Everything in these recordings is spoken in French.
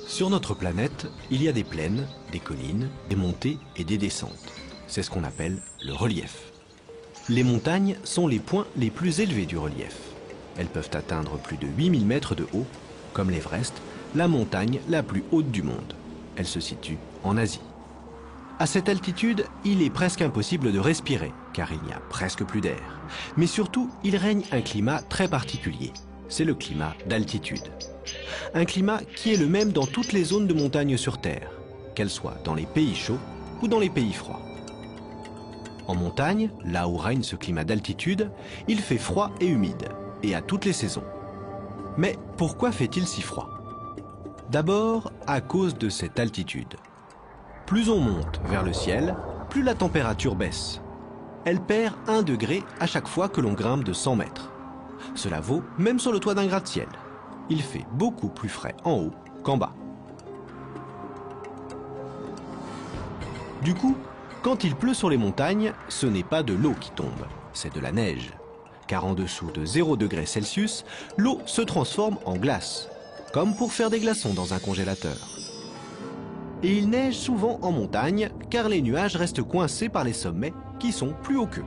Sur notre planète, il y a des plaines, des collines, des montées et des descentes. C'est ce qu'on appelle le relief. Les montagnes sont les points les plus élevés du relief. Elles peuvent atteindre plus de 8000 mètres de haut, comme l'Everest, la montagne la plus haute du monde. Elle se situe en Asie. À cette altitude, il est presque impossible de respirer, car il n'y a presque plus d'air. Mais surtout, il règne un climat très particulier. C'est le climat d'altitude. Un climat qui est le même dans toutes les zones de montagne sur Terre, qu'elles soient dans les pays chauds ou dans les pays froids. En montagne, là où règne ce climat d'altitude, il fait froid et humide, et à toutes les saisons. Mais pourquoi fait-il si froid? D'abord, à cause de cette altitude. Plus on monte vers le ciel, plus la température baisse. Elle perd 1 degré à chaque fois que l'on grimpe de 100 mètres. Cela vaut même sur le toit d'un gratte-ciel. Il fait beaucoup plus frais en haut qu'en bas. Du coup, quand il pleut sur les montagnes, ce n'est pas de l'eau qui tombe, c'est de la neige. Car en dessous de 0 degré Celsius, l'eau se transforme en glace, comme pour faire des glaçons dans un congélateur. Et il neige souvent en montagne, car les nuages restent coincés par les sommets qui sont plus hauts qu'eux.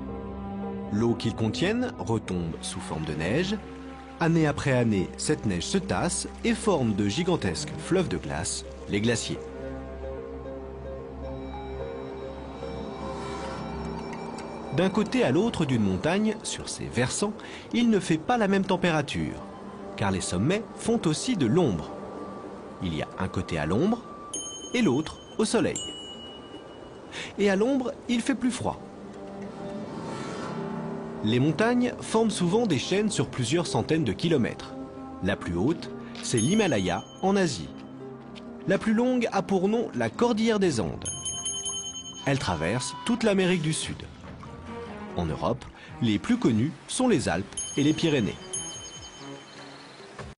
L'eau qu'ils contiennent retombe sous forme de neige. Année après année, cette neige se tasse et forme de gigantesques fleuves de glace, les glaciers. D'un côté à l'autre d'une montagne, sur ses versants, il ne fait pas la même température, car les sommets font aussi de l'ombre. Il y a un côté à l'ombre et l'autre au soleil. Et à l'ombre, il fait plus froid. Les montagnes forment souvent des chaînes sur plusieurs centaines de kilomètres. La plus haute, c'est l'Himalaya en Asie. La plus longue a pour nom la Cordillère des Andes. Elle traverse toute l'Amérique du Sud. En Europe, les plus connus sont les Alpes et les Pyrénées.